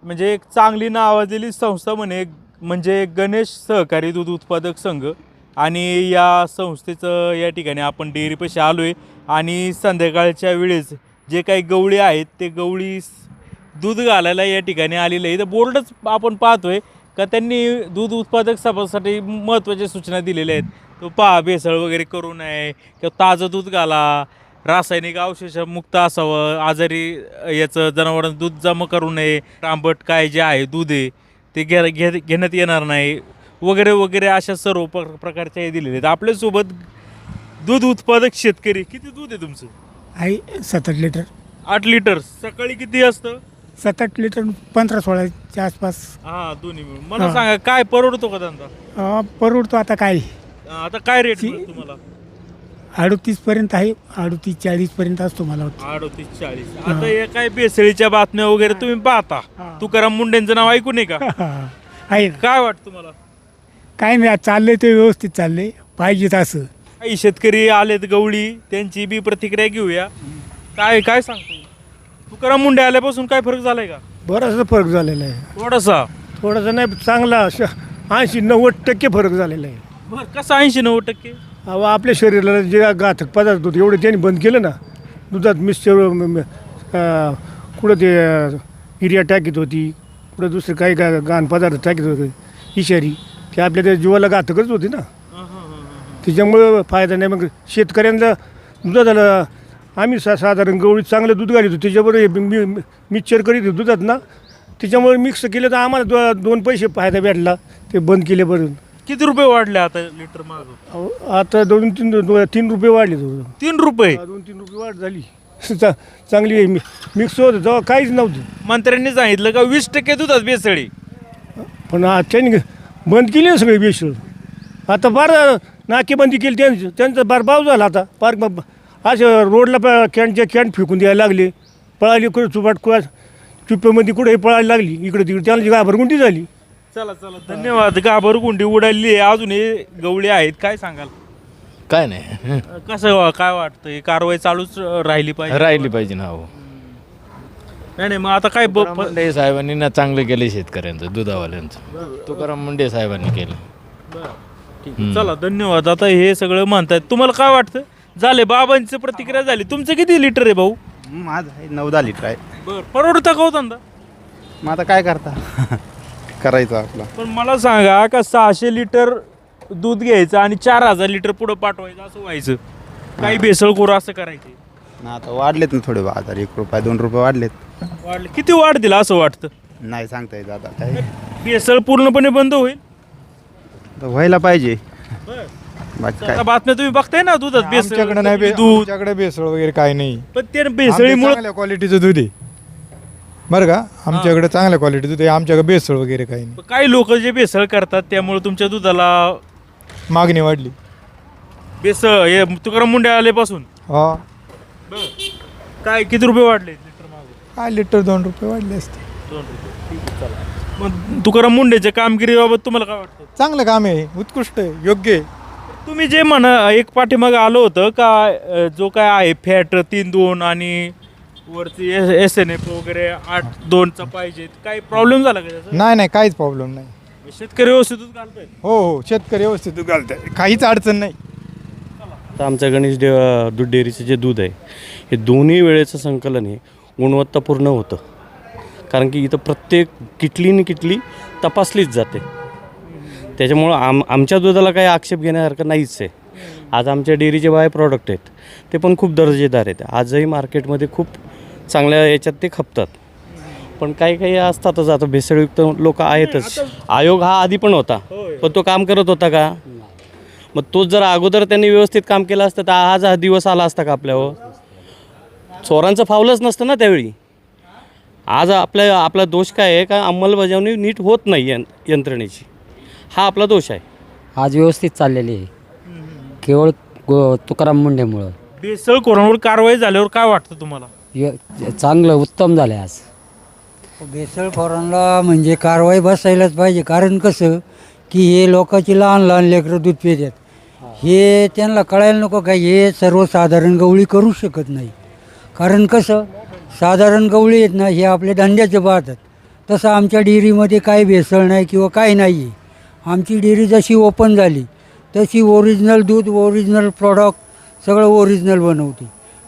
म्हणजे एक चांगली नावाजलेली संस्था म्हणजे गणेश सहकारी दूध उत्पादक संघ आणि या संस्थेचं या ठिकाणी आपण डेअरीपाशी आलो आहे आणि संध्याकाळच्या वेळेस जे काही गवळी आहेत ते गवळी दूध घालायला या ठिकाणी आलेले आहे. तर बोर्डच आपण पाहतोय का त्यांनी दूध उत्पादक सभासाठी महत्त्वाच्या सूचना दिलेल्या आहेत. तो पहा, भेसळ वगैरे करू नये किंवा ताजं दूध घाला, रासायनिक अवशेषमुक्त असावं, आजारी याचं जनावरांचं दूध जमा करू नये, आंबट काय जे आहे दूध आहे ते घेण्यात येणार नाही वगैरे वगैरे अशा सर्व प्रकारचे हे दिलेले आहेत. आपल्यासोबत दूध उत्पादक शेतकरी. किती दूध आहे तुमचं? आहे 7-8 लिटर. 8 लिटर. सकाळी किती असतं? 7-8 लिटर 15-16च्या आसपास. हां, दोन्ही मिळून. मला सांगा, काय परवडतो का धंदा? परवडतो. आता काय आता काय रेट तुम्हाला? 38पर्यंत आहे. 38-40पर्यंत असतो मला वाटतं. 38-40. आता हे काय भेसळीच्या बातम्या वगैरे तुम्ही पाहता. तुकाराम मुंडेंचं नाव ऐकून आहे का? आहे. काय वाटतं तुम्हाला? काय नाही, चाललंय ते व्यवस्थित चाललंय, पाहिजेत असं. काही शेतकरी आलेत गवळी, त्यांची बी प्रतिक्रिया घेऊया. काय काय सांगतो? तुकाराम मुंडे आल्यापासून काय फरक झालाय का? बराचसा फरक झालेला आहे. थोडासा नाही, चांगला 80-90% फरक झालेला आहे. बरं, कसा 80-90%? अहो, आपल्या शरीराला जे घातक पदार्थ होते एवढे त्यांनी बंद केलं ना. दुधात मिक्सचर कुठं ते युरिया टाकीत होती, कुठं दुसरं काही घाण पदार्थ टाकीत होते इशारी, ते आपल्या त्या जीवाला घातकच होती ना. त्याच्यामुळं फायदा नाही. मग शेतकऱ्यांना दुधाला आम्ही साधारण गवळीत चांगलं दूध घालितो, त्याच्याबरोबर मिक्सचर करीत होतो दुधात ना, त्याच्यामुळे मिक्स केलं तर आम्हाला 2 पैसे फायदा भेटला. ते बंद केल्यापर्यंत. किती रुपये वाढले आता लिटर मागं? आता 2-3 रुपये वाढले. 3 रुपये? 2-3 रुपये वाढ झाली. चांगली मिक्स होतं तेव्हा काहीच नव्हतं. मंत्र्यांनी सांगितलं का 20% दुधात भेसळी, पण त्यांनी बंद केली ना सगळी भेसळ. आता बार नाकेबंदी केली त्यांचा बार बाव झाला. आता पार्क असं रोडला कॅन फेकून द्यायला लागले. पळाली कुठे चुप्प्यामध्ये कुठे पळायला लागली इकडे तिकडे, त्यांना घाबरगुंडी झाली. चला धन्यवाद. घाबरगुंडी उडाली आहे. अजून हे गवळी आहेत, काय सांगाल? काय नाही, कसं काय वाटतं? कारवाई चालूच राहिली पाहिजे ना. हो, नाही मग आता काय मुंडे साहेबांनी ना चांगलं केलं शेतकऱ्यांचं, दुधावाल्यांचं. तुकाराम मुंडे साहेबांनी केलं. चला धन्यवाद. आता हे सगळं म्हणतायत, तुम्हाला काय वाटतं? झाले बाबांची प्रतिक्रिया झाली. तुमचं किती लिटर आहे भाऊ? माझं आहे 9-10 लिटर आहे. बरं, परवडतं का हो धंदा? मग आता काय करता करायचं आपलं. पण मला सांगा का 600 लिटर दूध घ्यायचं आणि 4000 लिटर पुढं पाठवायचं असं व्हायचं? काही भेसळखोर असं करायचे ना. आता वाढलेत ना थोडे बाजार, 1 रुपया 2 रुपये वाढलेत. वाढले किती वाढतील असं वाटतं? नाही सांगता येत आता काय. भेसळ पूर्णपणे बंद होईल? तर व्हायला पाहिजे. बाकी काय आता बातम्या तुम्ही बघताय ना, दुधात भेसळ. दूध आमच्याकडे भेसळ वगैरे काही नाही. पण ते भेसळीमुळे चांगल्या क्वालिटीचं दूध आहे बरं का. आमच्याकडे चांगल्या क्वालिटीचं दूध आहे. आमच्याकडे भेसळ वगैरे काही नाही. काही लोक जे भेसळ करतात त्यामुळे तुमच्या दुधाला मागणी वाढली. भेसळ हे तुकाराम मुंडे आल्यापासून हा, काय किती रुपये वाढले लिटर मागे? काय लिटर 2 रुपये वाढले असते. 2 रुपये. ठीक आहे, चला. मग तुकाराम मुंडेच्या कामगिरीबाबत तुम्हाला काय वाटतं? चांगलं काम आहे, उत्कृष्ट आहे, योग्य आहे. तुम्ही जे एक पाठीमागे आलं होतं का जो काय आहे फॅट 3-2 आणि वरती SNF वगैरे 8-2चा पाहिजे, काही प्रॉब्लेम झाला का त्याचा? नाही काहीच प्रॉब्लेम नाही. शेतकरी व्यवस्थितच घालतायत? हो, शेतकरी व्यवस्थित दूध घालतात, काहीच अडचण नाही. आता आमच्या गणेश दूध डेअरीचं जे दूध आहे हे दोन्ही वेळेचं संकलन हे गुणवत्तापूर्ण होतं. कारण की इथं प्रत्येक किटली तपासलीच जाते. त्याच्यामुळं आमच्या दुधाला काही आक्षेप घेण्यासारखं नाहीच आहे. आज आमच्या डेअरीचे बाय प्रॉडक्ट आहेत ते पण खूप दर्जेदार आहेत. आजही मार्केटमध्ये खूप चांगल्या याच्यात ते खपतात. पण काही असतातच, आता भेसळयुक्त लोक आहेतच. आयोग हा आधी पण होता, पण तो काम करत होता का? मग तोच जर अगोदर त्यांनी व्यवस्थित काम केलं असतं तर आज हा दिवस आला असता का आपल्यावर? चोरांचं फावलंच नसतं ना त्यावेळी. आज आपला दोष काय आहे का? अंमलबजावणी नीट होत नाही यंत्रणेची, हा आपला दोष आहे. आज व्यवस्थित चाललेली आहे केवळ तुकाराम मुंडेमुळं. भेसळखोरांवर कारवाई झाल्यावर काय वाटतं तुम्हाला? चांगलं उत्तम झालं आज. भेसळखोरांना म्हणजे कारवाई बसायलाच पाहिजे. कारण कसं की हे लोकांची लहान लेकरं दूध पितात, हे त्यांना कळायला नको काय हे सर्वसाधारण गवळी करू शकत नाही. कारण कसं साधारण गवळी आहेत ना, हे आपले धंद्याचे पाहतात. तसं आमच्या डेअरीमध्ये काही भेसळ नाही किंवा काही नाही आहे. आमची डेअरी जशी ओपन झाली तशी ओरिजिनल दूध, ओरिजिनल प्रॉडक्ट सगळं ओरिजिनल बनवते.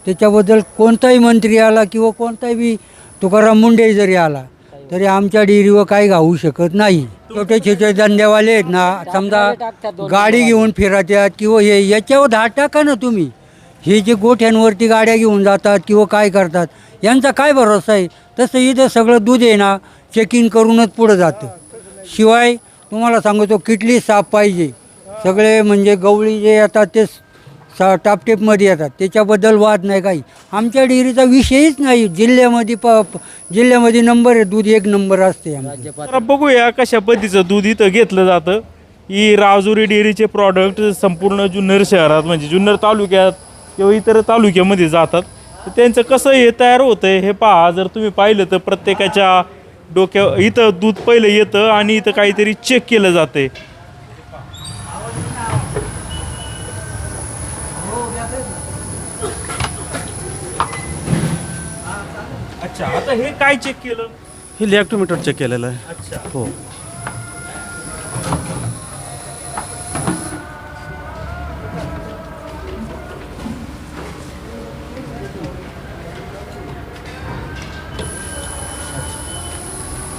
त्याच्याबद्दल कोणताही मंत्री आला किंवा कोणताही बी तुकाराम मुंडे जरी आला तरी आमच्या डेअरीवर काही घावू शकत नाही. छोटे छोटे धंदेवाले आहेत ना, समजा गाडी घेऊन फिरतात किंवा हे याच्यावर धाड टाका ना तुम्ही. हे जे गोठ्यांवरती गाड्या घेऊन जातात किंवा काय करतात यांचा काय भरोसा आहे. तसं इथं सगळं दूध आहे ना चेकिंग करूनच पुढं जातं. शिवाय तुम्हाला सांगतो किटली साफ पाहिजे. सगळे म्हणजे गवळी जे येतात ते टापटेपमध्ये येतात, त्याच्याबद्दल वाद नाही काही. आमच्या डेअरीचा विषयच नाही. जिल्ह्यामध्ये नंबर आहे, दूध 1 नंबर असते आमचं. तर बघूया कशा पद्धतीचं दूध इथं घेतलं जातं. ही राजुरी डेअरीचे प्रॉडक्ट संपूर्ण जुन्नर शहरात म्हणजे जुन्नर तालुक्यात किंवा इतर तालुक्यामध्ये जातात. तर त्यांचं कसं हे तयार होतं आहे हे पहा. जर तुम्ही पाहिलं तर प्रत्येकाच्या डोक्या इथं दूध पहिलं येतं आणि इथं काहीतरी चेक केलं जाते. अच्छा, आता हे काय चेक केलं? हे लॅक्टोमीटर चेक केलेलं आहे. अच्छा, हो.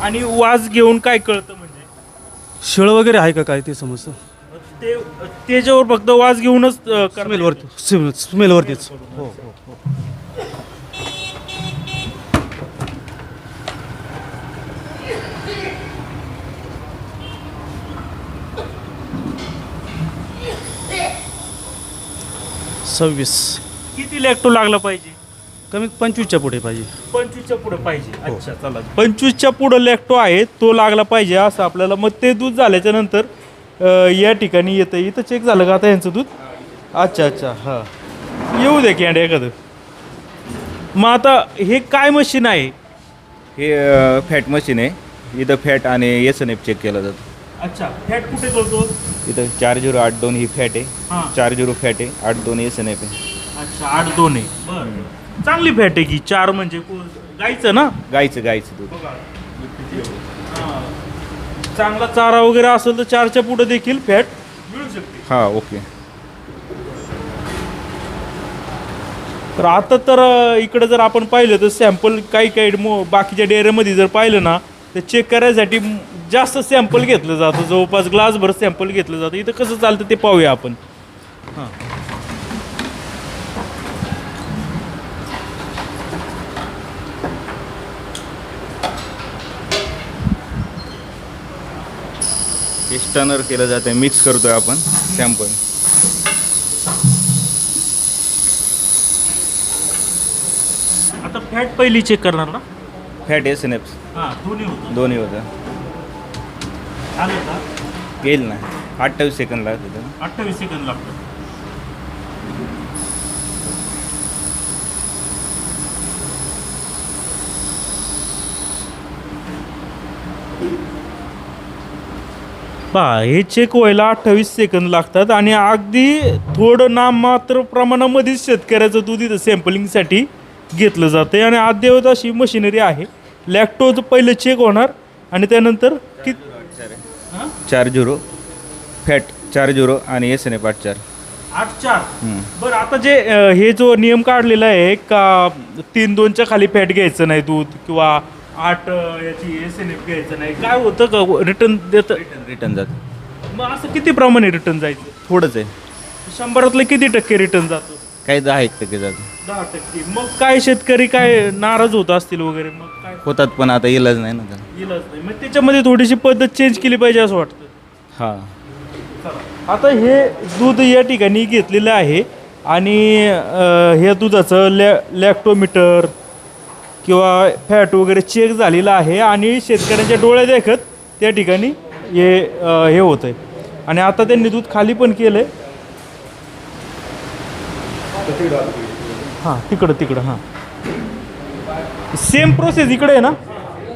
आणि वाज घेऊन काय कळतं म्हणजे शिळ वगैरे आहे का काय ते समजतं. ते त्याच्यावर फक्त वाज घेऊनच स्मेलवरतीच. हो. किती लॅक्टो लागला पाहिजे? कमीत 25च्या पुढे पाहिजे. 25च्या पुढे पाहिजे. अच्छा, चला 25च्या पुढं लॅक्टो आहे तो लागला पाहिजे असं आपल्याला. मग ते दूध झाल्याच्या नंतर या ठिकाणी येतं. इथं चेक झालं का आता यांचं दूध? अच्छा अच्छा, हां, येऊ दे कॅन्ड एखादं. मग आता हे काय मशीन आहे? हे फॅट मशीन आहे. इथं फॅट आणि SNF चेक केला जातो. अच्छा, फॅट कुठे करतो? इथं 4082 ही फॅट आहे, हां. 40 फॅट आहे, 82 SNF आहे. अच्छा, 8-2 आहे. बरं, चांगली फॅट आहे की. 4 म्हणजे गाईचं ना? गाईचं दूध. हां. चांगला चारा वगैरे असेल तर 4च्या पुढे देखील फॅट मिळू शकते. हां, ओके. तर आता तर इकडं जर आपण पाहिलं तर सॅम्पल काही बाकीच्या डेअरीमध्ये जर पाहिलं ना तर चेक करायसाठी जास्त सॅम्पल घेतलं जातं. जवळपास ग्लासभर सॅम्पल घेतलं जातं. इथं कसं चालतं ते पाहूया आपण. हां, हे स्टनर केलं जातं, मिक्स करतोय आपण सॅम्पल. आता फॅट पहिली चेक करणार ना? फॅट SNF हां, दोन्ही होतं. आलं का? येईल ना. 28 सेकंद लागतं. 28 सेकंद लागतं. पहा, हे चेक व्हायला 28 सेकंद लागतात आणि अगदी थोडं नाममात्र प्रमाणामध्येच शेतकऱ्याचं दूध इथं सॅम्पलिंगसाठी घेतलं जातं आणि अद्ययावत अशी मशिनरी आहे. लॅक्टोज पहिलं चेक होणार आणि त्यानंतर 40 फॅट 40 आणि SNF 84. 8-4. बरं, आता जे हे जो नियम काढलेला आहे का 3-2च्या खाली फॅट घ्यायचं नाही दूध किंवा 8 याची SNF घ्यायचं नाही, काय होतं का रिटर्न देतं? रिटर्न जातं. मग असं किती प्रमाणे रिटर्न जायचं? थोडंच आहे. 100 किती टक्के रिटर्न जातं? काही 10% जातं. 10%. मग काय शेतकरी काय नाराज होत असतील वगैरे, मग काय होतात पण आता इलाज नाही ना त्याला. इलाज नाही. मग त्याच्यामध्ये थोडीशी पद्धत चेंज केली पाहिजे असं वाटतं. हां. आता हे दूध या ठिकाणी घेतलेलं आहे आणि ह्या दुधाचं लॅक्टोमीटर किंवा फॅट वगैरे चेक झालेलं आहे आणि शेतकऱ्यांच्या डोळ्या देखत त्या ठिकाणी हे होतं आहे. आणि आता त्यांनी दूध खाली पण केलं आहे. हां, तिकडं हां, सेम प्रोसेस इकडे आहे ना.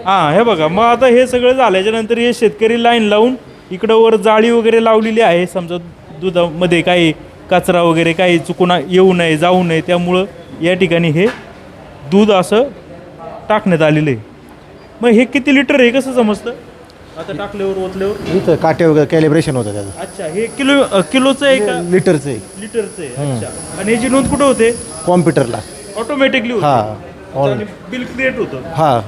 हां, हे बघा. मग आता हे सगळं झाल्याच्या नंतर हे शेतकरी लाईन लावून इकडं वर जाळी वगैरे लावलेली आहे. समजा दुधामध्ये काही कचरा वगैरे काही चुकून येऊ नये, जाऊ नये, त्यामुळं या ठिकाणी हे दूध असं टाकण्यात आलेलं आहे. मग हे किती लिटर आहे कसं समजतं आता टाकल्यावर ओतल्यावर? इथं काटे वगैरे कॅलिब्रेशन होतं त्याचं. अच्छा, हे किलोचं आहे का लिटरचं आहे. लिटरचं आहे? अच्छा. आणि याची नोंद कुठं होते? कॉम्प्युटरला. ऑटोमॅटिकली होते? हां आणि बिल क्रिएट होतं? हां.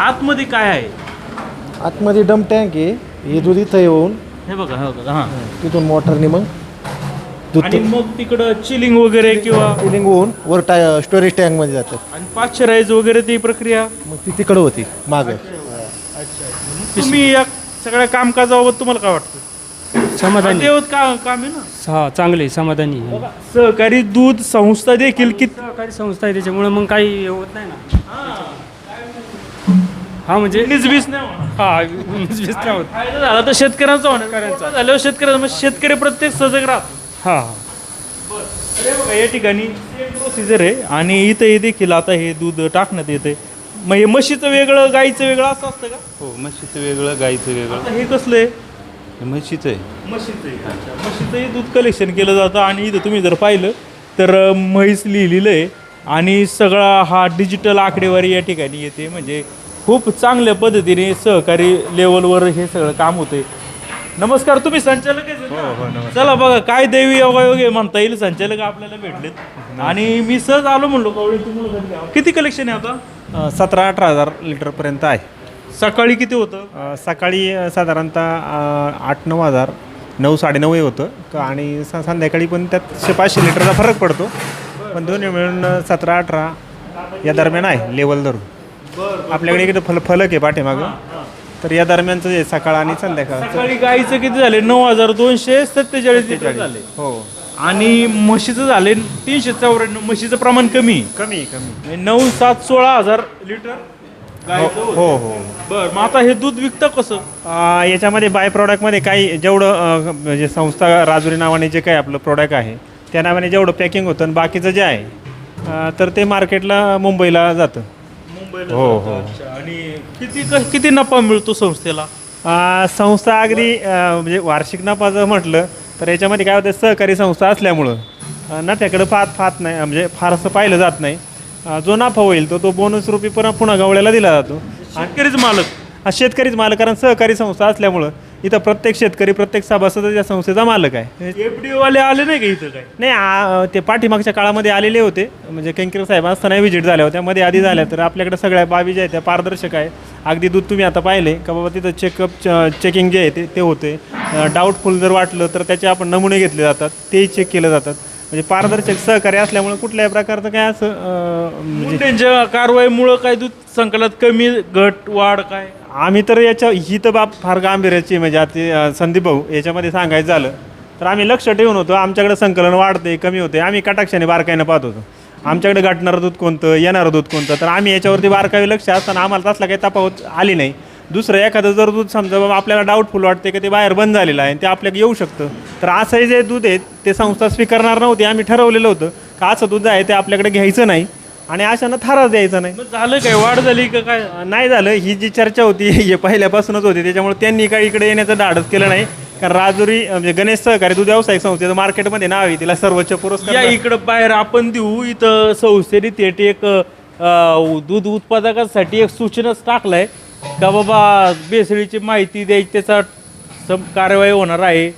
आतमध्ये काय आहे? आतमध्ये डम टँक आहे. हे दूध इथं येऊन हे बघा, हे बघा. हां. तिथून मोटरने मग दूध आणि मग तिकडं चिलिंग वगैरे किंवा फिलिंग होऊन वर स्टोरेज टँकमध्ये जातं. आणि पाश्चराईज वगैरे ती प्रक्रिया मग ती तिकडं होती मागं. तुम्ही या सगळ्या कामकाजाबाबत तुम्हाला काय वाटतं? समाधानी देवत काम आहे ना. हा चांगले समाधानी आहे. सहकारी दूध संस्था देखील किती सहकारी संस्था आहे त्याच्यामुळे मग काही होत नाही ना. हा म्हणजे वीस नाही होणार. हा विस्तार होत. फायदा झाला तर शेतकऱ्यांचा होणार. झाल्यावर शेतकऱ्यांचा मग शेतकरी प्रत्येक सजग राहतो. हा अरे बघा या ठिकाणी सेम प्रोसिजर आहे आणि इथं देखील आता हे दूध टाकण्यात येते. मग हे म्हशीचं वेगळं गाईचं वेगळं असं असतं का? हो, म्हशीचं वेगळं, गाईचं वेगळं. आता हे कसलं आहे? म्हशीचं आहे. म्हशीचं आहे. अच्छा, म्हशीचंही दूध कलेक्शन केलं जातं आणि इथं तुम्ही जर पाहिलं तर म्हैस लिहिलेलं आहे आणि सगळा हा डिजिटल आकडेवारी या ठिकाणी येते. म्हणजे खूप चांगल्या पद्धतीने सहकारी लेवलवर हे सगळं काम होते. नमस्कार, तुम्ही संचालक आहे? चला बघा काय दैवी योगायोग आहे म्हणता येईल. संचालक आपल्याला भेटलेत आणि मी सहज आलो म्हणलो कवळे तुम्हाला. किती कलेक्शन आहे आता? 17-18 हजार लिटरपर्यंत आहे. सकाळी किती होतं? सकाळी साधारणतः 8-9 हजार, 9-9.5 होतं आणि संध्याकाळी पण त्यात 500 लिटरचा फरक पडतो. पण दोन्ही मिळून 17-18 या दरम्यान आहे लेवल धरून. आपल्याकडे इकडे फलक आहे पाठीमागं, तर या दरम्यानचं जे सकाळ आणि संध्याकाळ. सकाळी गाईचं किती झाले? 9,247 लिटर झाले. हो. आणि म्हशीचं झाले 394. म्हशीचं प्रमाण कमी कमी 9-7-16 लिटर गाईचं होतं. हो. बरं, मग आता हे दूध विकतं कसं? याच्यामध्ये बाय प्रॉडक्टमध्ये काही जेवढं म्हणजे संस्था राजुरी नावाने जे काही आपलं प्रॉडक्ट आहे त्या नावाने जेवढं पॅकिंग होतं आणि बाकीचं जे आहे तर ते मार्केटला मुंबईला जातं. मुंबईला हो, जातं. हो. अच्छा. आणि किती नफा मिळतो संस्थेला? संस्था अगदी म्हणजे वार्षिक नफा जर म्हटलं तर याच्यामध्ये काय होतं, सहकारी संस्था असल्यामुळं नफ्याकडं फात नाही, म्हणजे फारसं पाहिलं जात नाही. जो नफा होईल तो बोनस रूपी पुन्हा गवळ्याला दिला जातो. शेतकरीच मालक? शेतकरीच मालक, कारण सहकारी संस्था असल्यामुळं इथं प्रत्येक शेतकरी, प्रत्येक सभासद या संस्थेचा मालक आहे. FDO वाले आले नाही का इथं काय? नाही, ते पाठीमागच्या काळामध्ये आलेले होते. म्हणजे केंकरे साहेब असताना व्हिजिट झाल्या होत्या, मध्ये आधी झाल्या. तर आपल्याकडे सगळ्या बाबी ज्या आहेत त्या पारदर्शक आहे. अगदी दूध तुम्ही आता पाहिले का बाबा, तिथं चेकिंग जे आहे ते होते. डाऊटफुल जर वाटलं तर त्याचे आपण नमुने घेतले जातात, तेही चेक केले जातात. म्हणजे पारदर्शक सहकार्य असल्यामुळे कुठल्याही प्रकारचं काय असं म्हणजे त्यांच्या कारवाईमुळं काय दूध संकलात कमी घट वाढ काय? आम्ही तर ही तर बाब फार गांभीर्याची, म्हणजे आता संदीप भाऊ याच्यामध्ये सांगायचं झालं तर आम्ही लक्ष ठेवून होतो. आमच्याकडे संकलन वाढते कमी होते, आम्ही कटाक्षाने बारकाईनं पाहत होतो. आमच्याकडे घटणारं दूध कोणतं, येणारं दूध कोणतं, तर आम्ही याच्यावरती बारकावी लक्ष असताना आम्हाला तसला काही तफावत आली नाही. दुसरं एखादं जर दूध समजा बाबा आपल्याला डाऊटफुल वाटते की ते बाहेर बंद झालेलं आहे आणि ते आपल्याकडे येऊ शकतं, तर असंही जे दूध आहे ते संस्था स्वीकारणार नव्हती. आम्ही ठरवलेलं होतं का असं दूध आहे ते आपल्याकडे घ्यायचं नाही आणि अशानं थाराच द्यायचा नाही. झालं काय, वाढ झाली का काय? नाही झालं. ही जी चर्चा होती हे पहिल्यापासूनच होती, त्याच्यामुळे त्यांनी काही इकडे येण्याचं धाडस केलं नाही. कारण राजुरी म्हणजे गणेश सहकारी दूध व्यावसायिक संस्थेचं मार्केटमध्ये नाव आहे, तिला सर्वोच्च पुरस्कार. या इकडं बाहेर आपण देऊ. इथं संस्थेने थेट एक दूध उत्पादकांसाठी एक सूचनाच टाकलाय का बाबा भेसळीची माहिती द्यायची, त्याचा कारवाई होणार आहे.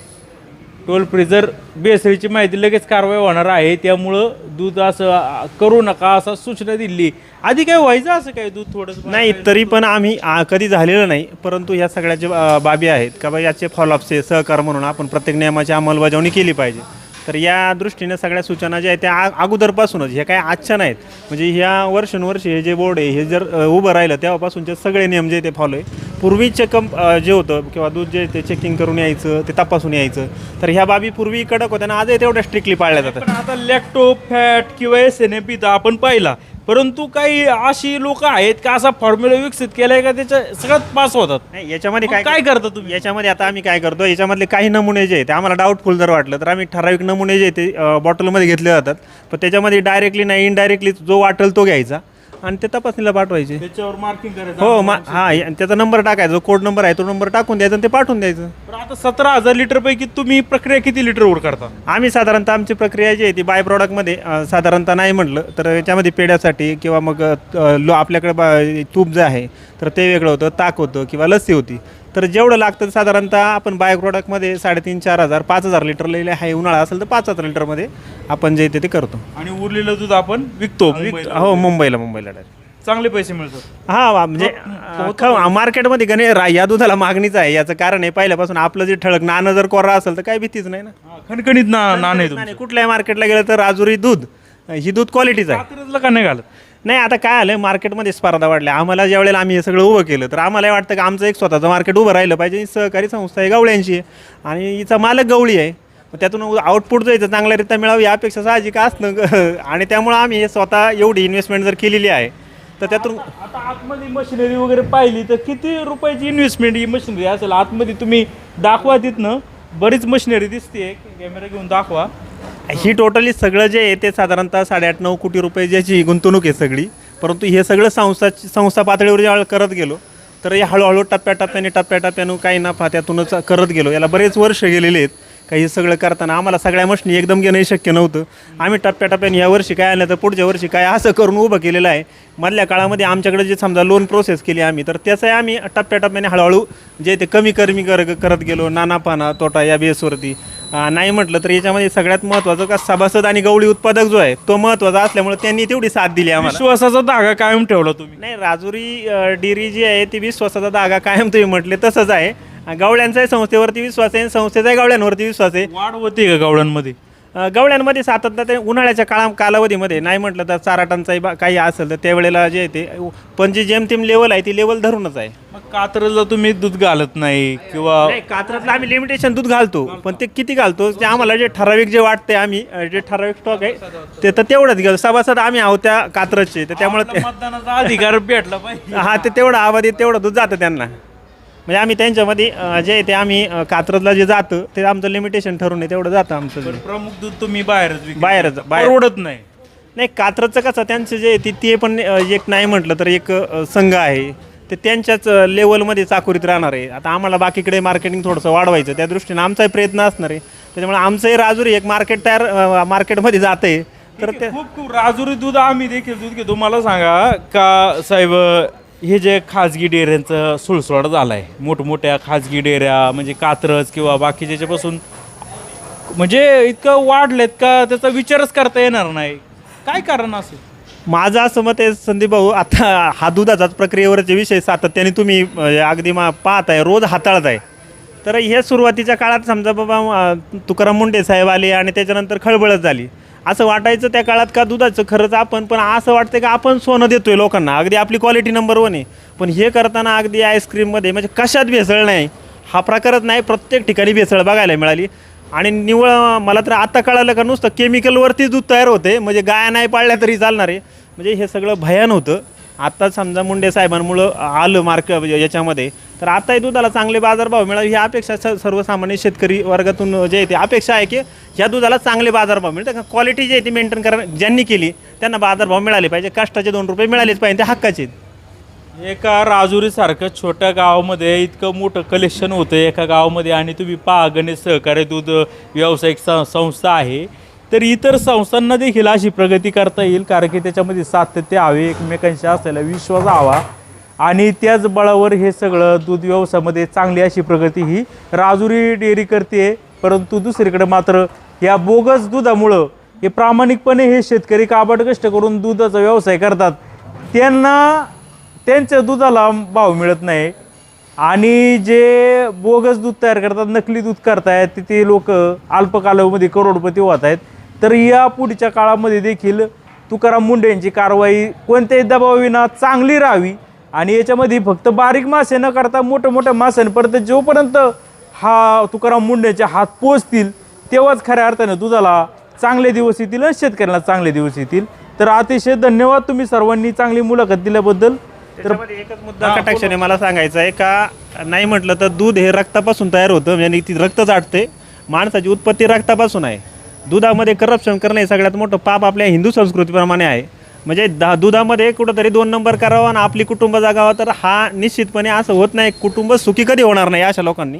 टोल फ्री जर भेसळीची माहिती लगेच कारवाई होणार आहे, त्यामुळं दूध असं करू नका असं सूचना दिली. आधी काय व्हायचं असं काय दूध थोडंसं नाही, तरी पण आम्ही कधी झालेलं नाही. परंतु ह्या सगळ्या बाबी आहेत का बा याचे फॉलोअपचे सहकार म्हणून आपण प्रत्येक नियमाची अंमलबजावणी केली पाहिजे. तर या दृष्टीने सगळ्या सूचना ज्या आहेत त्या अगोदरपासूनच, ह्या काय आजच्या नाहीत. म्हणजे ह्या वर्षानुवर्षी हे जे बोर्ड आहे हे जर उभं राहिलं तेव्हापासूनचे सगळे नियम जे ते फॉलो आहे. पूर्वी चेकअप जे होतं किंवा दूध जे ते चेकिंग करून यायचं, ते तपासून यायचं, तर ह्या बाबी पूर्वी कडक होत्या ना, आजही तेवढ्या स्ट्रिक्टली पाळल्या जातात. पण आता लॅक्टो फॅट किंवा SNP तर आपण पाहिला, परंतु काही अशी लोक आहेत का असा फॉर्म्युला विकसित केलाय का त्याच्या सगळ्यात पास होतात? नाही, याच्यामध्ये काय करता तुम्ही? याच्यामध्ये आता आम्ही काय करतो, याच्यामधले काही नमुने जे आहेत ते आम्हाला डाऊटफुल जर वाटलं तर आम्ही ठराविक नमुने जे ते बॉटलमध्ये घेतले जातात. पण त्याच्यामध्ये डायरेक्टली नाही, इनडायरेक्टली जो वाटेल तो घ्यायचा आणि ते तपासणीला पाठवायचे. त्याच्यावर मार्किंग करायचं हो आणि त्याचा नंबर टाकायचा, कोड नंबर आहे तो नंबर टाकून द्यायचा आणि ते पाठवून द्यायचं. पण आता 17,000 लिटर पैकी तुम्ही प्रक्रिया किती लिटरवर करता? आम्ही साधारणतः आमची प्रक्रिया जी आहे ती बाय प्रॉडक्टमध्ये साधारणतः नाही म्हटलं तर याच्यामध्ये पेड्यासाठी किंवा मग आपल्याकडे तूप जे आहे तर ते वेगळं होतं, ताक होतं किंवा लस्सी होती. तर जेवढं लागतं साधारणतः आपण बाय प्रॉडक्टमध्ये 3,500-4,000 5,000 लिटर लिहिले आहे. उन्हाळा असेल तर 5,000 लिटरमध्ये आपण जे ते करतो. आणि उरलेलं दूध आपण विकतो हो मुंबईला डायरेक्ट. चांगले पैसे मिळतात. हा म्हणजे मार्केटमध्ये या दुधाला मागणीच आहे. याचं कारण आहे पहिल्यापासून आपलं जे ठळक नाणं जर कोरा असेल तर काही भीतीच नाही ना. खणखणीत नाणे नाही, कुठल्याही मार्केटला गेलं तर राजुरी दूध ही दूध क्वालिटीचं आहे. कात्रजला का नाही घालत? नाही, आता काय आलं मार्केटमध्ये स्पर्धा वाढल्या. आम्हाला ज्या वेळेला आम्ही हे सगळं उभं केलं तर आम्हाला वाटतं की आमचं एक स्वतःचं मार्केट उभं राहिलं पाहिजे. ही सहकारी संस्था आहे गवळ्यांची आहे आणि हिचा मालक गवळी आहे. त्यातून आउटपुट जो आहे चांगल्यारीत्या मिळावं ही अपेक्षा साहजिक असणं आणि त्यामुळं आम्ही हे स्वतः एवढी इन्व्हेस्टमेंट जर केलेली आहे तर त्यातून आता आतमध्ये मशिनरी वगैरे पाहिली तर किती रुपयाची इन्व्हेस्टमेंट ही मशिनरी असेल? आतमध्ये तुम्ही दाखवा तिथनं, बरीच मशिनरी दिसते, कॅमेरा घेऊन दाखवा. ही टोटली सगळं जे आहे ते साधारणतः 8.5-9 कोटी रुपये ज्याची गुंतवणूक आहे सगळी. परंतु हे सगळं संस्था पातळीवर ज्यावेळेला करत गेलो तर हे हळूहळू टप्प्याटप्प्यानं काही नफा त्यातूनच करत गेलो. याला बरेच वर्ष गेलेले आहेत. काही सगळं करताना आम्हाला सगळ्या मशनी एकदम घेणंही शक्य नव्हतं. आम्ही टप्प्याटप्प्याने या वर्षी काय आलं तर पुढच्या वर्षी काय असं करून उभं केलेलं आहे. मधल्या काळामध्ये आमच्याकडे जे समजा लोन प्रोसेस केली आम्ही तर त्याचंही आम्ही टप्प्याटप्प्याने हळूहळू जे ते कमी करत गेलो. नानापाना तोटा या बेसवरती नाही म्हटलं तर याच्यामध्ये सगळ्यात महत्त्वाचं का सभासद आणि गवळी उत्पादक जो आहे तो महत्त्वाचा असल्यामुळे त्यांनी तेवढी साथ दिली आम्हाला. विश्वासाचा धागा कायम ठेवला तुम्ही. नाही, राजुरी डेअरी जी आहे ती विश्वासाचा धागा कायम तुम्ही म्हटले तसंच आहे. गवळ्यांचाही संस्थेवरती विश्वास आहे, संस्थेचाही गवळ्यांवरती विश्वास आहे. वाढ होती का गवळ्यांमध्ये? गवळ्यांमध्ये सातत्याने उन्हाळ्याच्या कालावधीमध्ये नाही म्हटलं तर 4 टनचाही काही असेल तर त्यावेळेला जे आहे ते पण जी जेमतेम लेवल आहे ती लेवल धरूनच आहे. मग कात्रजला तुम्ही दूध घालत नाही किंवा? नाही, कात्रजला आम्ही लिमिटेशन दूध घालतो पण ते किती घालतो ते आम्हाला जे ठराविक जे वाटते आम्ही जे ठराविक स्टॉक आहे ते तर तेवढंच घालतो. सभासद आम्ही आहोत त्या कात्रजचे तर त्यामुळे मतदानाचा अधिकार भेटला पाहिजे. हा ते तेवढं आवाज तेवढं दूध जातं त्यांना. म्हणजे आम्ही त्यांच्यामध्ये जे आहे ते आम्ही कात्रजला जे जातं ते आमचं लिमिटेशन ठरून आहे तेवढं जातं आमचं. प्रमुख दूध तुम्ही बाहेर बाहेर उडत नाही. नाही, कात्रजचं कसं त्यांचं जे ते पण एक नाही म्हटलं तर एक संघ आहे ते त्यांच्याच लेवलमध्ये चाकोरीत राहणार आहे. आता आम्हाला बाकीकडे मार्केटिंग थोडंसं वाढवायचं त्या दृष्टीने आमचाही प्रयत्न असणार आहे. त्याच्यामुळे आमचंही राजुरी एक मार्केटमध्ये जातं आहे. तर ते खूप राजुरी दूध आम्ही देखील दूध घेतो. मला सांगा का साहेब, हे जे खाजगी डेअऱ्यांचं सुळसुळाट झाला आहे, मोठमोठ्या खाजगी डेअऱ्या म्हणजे कात्रज किंवा बाकीच्यापासून म्हणजे इतकं वाढलेत का त्याचा विचारच करता येणार नाही? काय कारण असेल? माझं असं मत आहे संदीप भाऊ, आता हा दुधाचाच प्रक्रियेवरचे विषय सातत्याने तुम्ही अगदी पाहत आहे, रोज हाताळत आहे. तर हे सुरुवातीच्या काळात समजा बाबा तुकाराम मुंडे साहेब आले आणि त्याच्यानंतर खळबळच झाली. असं वाटायचं त्या काळात का दुधाचं खरंच आपण, पण असं वाटतं का आपण सोनं देतोय लोकांना, अगदी आपली क्वालिटी नंबर 1 आहे. पण हे करताना अगदी आईस्क्रीममध्ये म्हणजे कशात भेसळ नाही हा प्रकारच नाही. प्रत्येक ठिकाणी भेसळ बघायला मिळाली आणि निव्वळ मला तर आता कळालं का नुसतं केमिकलवरतीच दूध तयार होते. म्हणजे गाया नाही पाळल्या तरी चालणार आहे. म्हणजे हे सगळं भयान होतं. आता समजा मुंडे साहेबांमुळं आलं याच्यामध्ये तर आताही दुधाला चांगले बाजारभाव मिळावे ही अपेक्षा सर्वसामान्य शेतकरी वर्गातून जे आहे ते अपेक्षा आहे की ह्या दुधाला चांगले बाजारभाव मिळतात. क्वालिटी जी आहे ती मेंटेन ज्यांनी केली त्यांना बाजारभाव मिळाले पाहिजे. कष्टाचे 2 रुपये मिळालेच पाहिजे, ते हक्काचे. एका राजुरीसारखं छोट्या गावामध्ये इतकं मोठं कलेक्शन होतं एका गावामध्ये आणि तुम्ही पहा गणेश सहकारी दूध व्यावसायिक संस्था आहे तर इतर संस्थांना देखील अशी प्रगती करता येईल. कारण की त्याच्यामध्ये सातत्य हवे, एकमेकांशी असलेला विश्वास हवा आणि त्याच बळावर हे सगळं दूध व्यवसायामध्ये चांगली अशी प्रगती ही राजुरी डेअरी करते. परंतु दुसरीकडे मात्र या बोगस दुधामुळं हे प्रामाणिकपणे हे शेतकरी काबाड कष्ट करून दुधाचा व्यवसाय करतात त्यांना त्यांच्या दुधाला भाव मिळत नाही आणि जे बोगस दूध तयार करतात, नकली दूध करतायत ते लोक अल्पकालावधीमध्ये करोडपती होत आहेत. तर या पुढच्या काळामध्ये देखील तुकाराम मुंडे यांची कारवाई कोणत्याही दबावाविना चांगली राहावी आणि याच्यामध्ये फक्त बारीक मासे न करता मोठ्या माशांपर्यंत जोपर्यंत हा तुकाराम मुंडेचे हात पोचतील तेव्हाच खऱ्या अर्थाने दुधाला चांगले दिवस येतील आणि शेतकऱ्यांना चांगले दिवस येतील. तर अतिशय धन्यवाद तुम्ही सर्वांनी चांगली मुलाखत दिल्याबद्दल. तर एकच मुद्दा कटाक्षाने मला सांगायचा आहे का नाही म्हटलं तर दूध हे रक्तापासून तयार होतं. म्हणजे ती रक्त चाटते. माणसाची उत्पत्ती रक्तापासून आहे. दुधामध्ये करप्शन करणं हे सगळ्यात मोठं पाप आपल्या हिंदू संस्कृतीप्रमाणे आहे म्हणजे दुधामध्ये कुठंतरी 2 नंबर करावा आणि आपली कुटुंब जगावं, तर हा निश्चितपणे असं होत नाही. कुटुंब सुखी कधी होणार नाही अशा लोकांनी.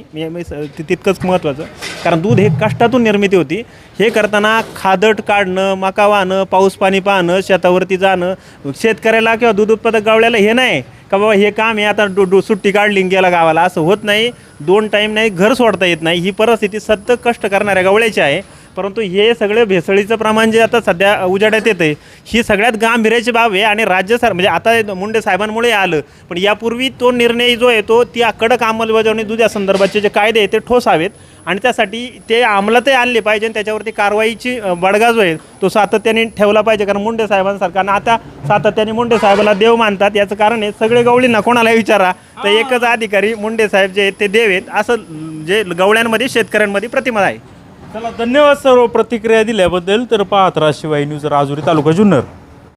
तितकंच महत्त्वाचं, कारण दूध हे कष्टातून निर्मिती होती. हे करताना खादट काढणं, मका वाहणं, पाऊस पाणी पाहणं, शेतावरती जाणं, शेतकऱ्याला किंवा दूध उत्पादक गावड्याला हे नाही का बाबा हे काम आहे आता सुट्टी काढली गेला गावाला, असं होत नाही. 2 टाईम नाही घर सोडता येत नाही. ही परिस्थिती सतत कष्ट करणाऱ्या गवळ्याची आहे. परंतु हे सगळे भेसळीचं प्रमाण जे आता सध्या उजाड्यात येतं आहे, ही सगळ्यात गांभीर्याची बाब आहे. आणि म्हणजे आता मुंडे साहेबांमुळे आलं, पण यापूर्वी तो निर्णय जो आहे तो ती कडक अंमलबजावणी दुधासंदर्भाचे जे कायदे आहे ते ठोस हवेत आणि त्यासाठी ते अंमलातही आणले पाहिजे आणि त्याच्यावरती कारवाईची बडगा जो आहे तो सातत्याने ठेवला पाहिजे. कारण मुंडे साहेबांसारख्यानं आता सातत्याने मुंडे साहेबाला देव मानतात. याचं कारण आहे सगळे गवळींना कोणाला विचारा तर एकच अधिकारी मुंडे साहेब जे आहेत ते देव आहेत, असं जे गवळ्यांमध्ये शेतकऱ्यांमध्ये प्रतिमा आहे. चला, धन्यवाद सर्व प्रतिक्रिया दिल्याबद्दल. तर पाहत राहा शिवाय न्यूज, राजुरी, तालुका जुन्नर.